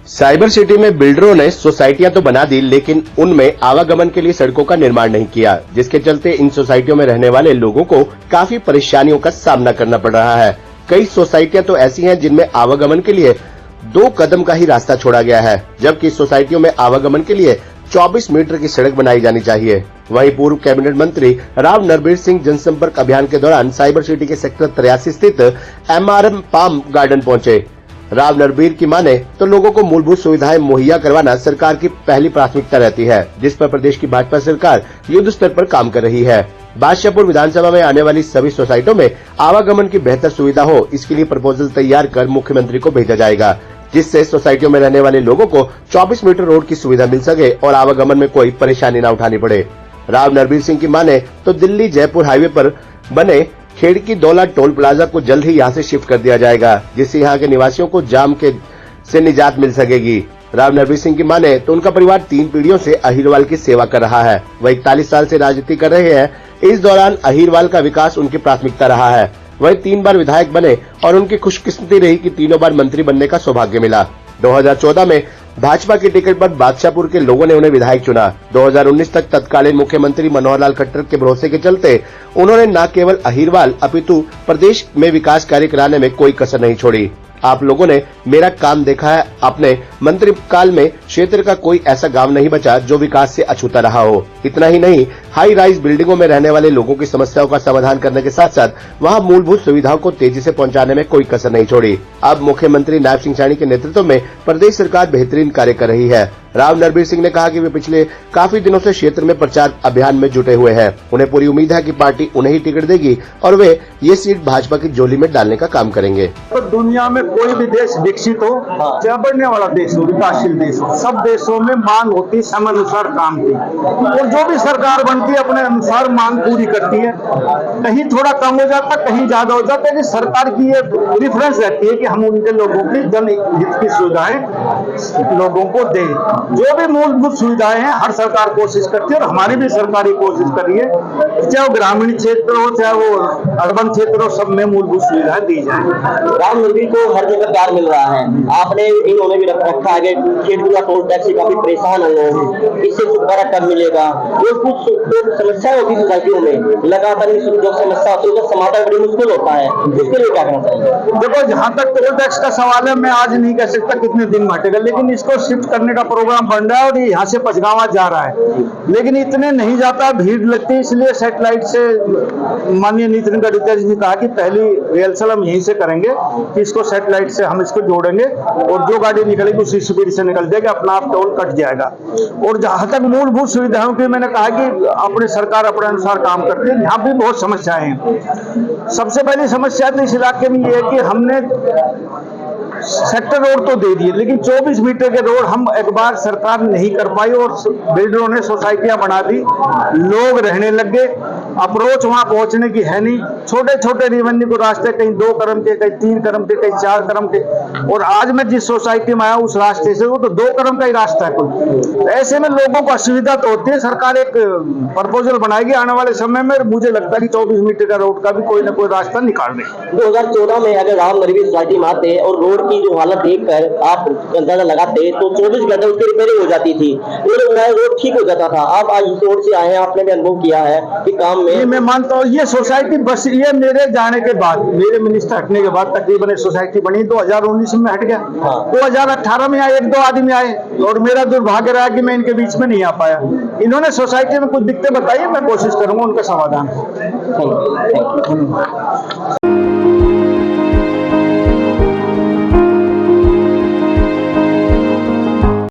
Cyber city में बिल्डरों ने सोसाइटियां तो बना दी, लेकिन उनमें आवागमन के लिए सड़कों का निर्माण नहीं किया, जिसके चलते इन सोसाइटियों में रहने वाले लोगों को काफी परेशानियों का सामना करना पड़ रहा है। कई सोसाइटियां तो ऐसी हैं जिनमें आवागमन के लिए 2 कदम का ही रास्ता छोड़ा गया है, जबकि सोसाइटियों में आवागमन के लिए 24 मीटर की सड़क बनाई जानी चाहिए। वहीं पूर्व कैबिनेट मंत्री राव नरबीर सिंह जनसंपर्क अभियान के दौरान साइबर सिटी के सेक्टर 83 स्थित MRM पाम गार्डन पहुंचे। राव नरबीर की माने तो लोगों को मूलभूत सुविधाएं मुहैया करवाना सरकार की पहली प्राथमिकता रहती है, जिस पर प्रदेश की भाजपा सरकार युद्ध स्तर पर काम कर रही है। बादशाहपुर विधानसभा में आने वाली सभी सोसाइटियों में आवागमन की बेहतर सुविधा हो, इसके लिए प्रपोजल तैयार कर मुख्यमंत्री को भेजा जाएगा, जिससे सोसाइटियों में रहने वाले लोगों को 24 मीटर रोड की सुविधा मिल सके और आवागमन में कोई परेशानी न उठानी पड़े। राव नरबीर सिंह की माने तो दिल्ली जयपुर हाईवे पर बने खेड़की दौला टोल प्लाजा को जल्द ही यहाँ से शिफ्ट कर दिया जाएगा, जिससे यहाँ के निवासियों को जाम से निजात मिल सकेगी। राव नरबीर सिंह की माने तो उनका परिवार 3 पीढ़ियों से अहीरवाल की सेवा कर रहा है। वह 41 साल से राजनीति कर रहे हैं। इस दौरान अहीरवाल का विकास उनकी प्राथमिकता रहा है। वह 3 बार विधायक बने और उनकी खुशकिस्मती रही कि तीनों बार मंत्री बनने का सौभाग्य मिला। 2014 में भाजपा की टिकट पर बादशाहपुर के लोगों ने उन्हें विधायक चुना। 2019 तक तत्कालीन मुख्यमंत्री मनोहर लाल खट्टर के भरोसे के चलते उन्होंने न केवल अहीरवाल अपितु प्रदेश में विकास कार्य कराने में कोई कसर नहीं छोड़ी। आप लोगों ने मेरा काम देखा है। अपने मंत्रिकाल में क्षेत्र का कोई ऐसा गांव नहीं बचा जो विकास से अछूता रहा हो। इतना ही नहीं, हाई राइज बिल्डिंगों में रहने वाले लोगों की समस्याओं का समाधान करने के साथ साथ वहां मूलभूत सुविधाओं को तेजी से पहुंचाने में कोई कसर नहीं छोड़ी। अब मुख्यमंत्री नायब सिंह सैनी के नेतृत्व में प्रदेश सरकार बेहतरीन कार्य कर रही है। राव नरबीर सिंह ने कहा कि वे पिछले काफी दिनों से क्षेत्र में प्रचार अभियान में जुटे हुए हैं। उन्हें पूरी उम्मीद है कि पार्टी उन्हें ही टिकट देगी और वे ये सीट भाजपा की झोली में डालने का काम करेंगे। तो दुनिया में कोई भी देश विकसित हो, चाहे बढ़ने वाला देश हो, विकासशील देश हो, सब देशों में मांग होती है समय अनुसार काम की, और जो भी सरकार बनती है अपने अनुसार मांग पूरी करती है। कहीं थोड़ा कम हो जाता, कहीं ज्यादा हो जाता है, कि सरकार की ये प्रेफरेंस रहती है कि हम उनके लोगों की जनहित की सुविधाएं लोगों को दें। जो भी मूलभूत सुविधाएं हैं हर सरकार कोशिश करती है, और हमारी भी सरकारी कोशिश कर रही है, चाहे वो ग्रामीण क्षेत्र हो चाहे वो अर्बन क्षेत्र हो, सब में मूलभूत सुविधाएं दी जाए। राव नरबीर को हर जगह प्यार मिल रहा है। आपने इन्होंने भी रखा है कि खेड़की टोल टैक्स से काफी परेशान है लोग, इससे छुटकारा कब मिलेगा। जो कुछ समस्या होती है सोसाइटियों में, लगातार जो समस्या होती है उसका समाधान बड़ी मुश्किल होता है, उसके लिए क्या करना चाहिए? देखो, जहाँ तक टोल टैक्स का सवाल है, मैं आज नहीं कह सकता कितने दिन में हटेगा, लेकिन इसको शिफ्ट करने का प्रोग्राम बन रहा है और यहाँ से पचगावा जा रहा है, लेकिन इतने नहीं जाता, भीड़ लगती है। इसलिए सैटेलाइट से माननीय नितिन गडकरी जी ने कहा कि पहली रिहर्सल हम यहीं से करेंगे, कि इसको सैटेलाइट से हम इसको जोड़ेंगे और जो गाड़ी निकलेगी उसी स्पीड से निकल जाएगी, अपना आप टोल कट जाएगा। और जहां तक मूलभूत सुविधाओं की मैंने कहा कि अपनी सरकार अपने अनुसार काम करती है, यहाँ भी बहुत समस्याएं हैं। सबसे पहली समस्या तो इस इलाके में ये है कि हमने सेक्टर रोड तो दे दिए, लेकिन 24 मीटर के रोड हम एक बार सरकार नहीं कर पाई और बिल्डरों ने सोसाइटियां बना दी, लोग रहने लग गए। अप्रोच वहां पहुंचने की है नहीं, छोटे छोटे रेवेन्यू को रास्ते, कहीं 2 कदम के, कहीं 3 कदम के, कहीं 4 कदम के। और आज मैं जिस सोसाइटी में आया उस रास्ते से वो तो 2 कदम का ही रास्ता है कोई। ऐसे में लोगों को असुविधा तो होती है। सरकार एक प्रपोजल बनाएगी आने वाले समय में, मुझे लगता है कि 24 मीटर का रोड का भी कोई ना कोई रास्ता निकाल दे। 2014 में अगर राव नरबीर सोसाइटी में आते और रोड की जो हालत देखकर आप अंदाजा लगाते तो 24 घंटे उसकी रिपेयरिंग हो जाती थी, रोड ठीक हो जाता था। आप आज इस रोड से आए हैं, आपने भी अनुभव किया है कि काम में। मैं मानता हूँ ये सोसाइटी बस, ये मेरे जाने के बाद, मेरे मिनिस्टर हटने के बाद तकरीबन सोसाइटी बनी 2019 में हट गया। 2018 में आए 1-2 आदमी आए, और मेरा दुर्भाग्य रहा कि मैं इनके बीच में नहीं आ पाया। इन्होंने सोसाइटी में कुछ दिक्कतें बताई, मैं कोशिश करूंगा उनका समाधान।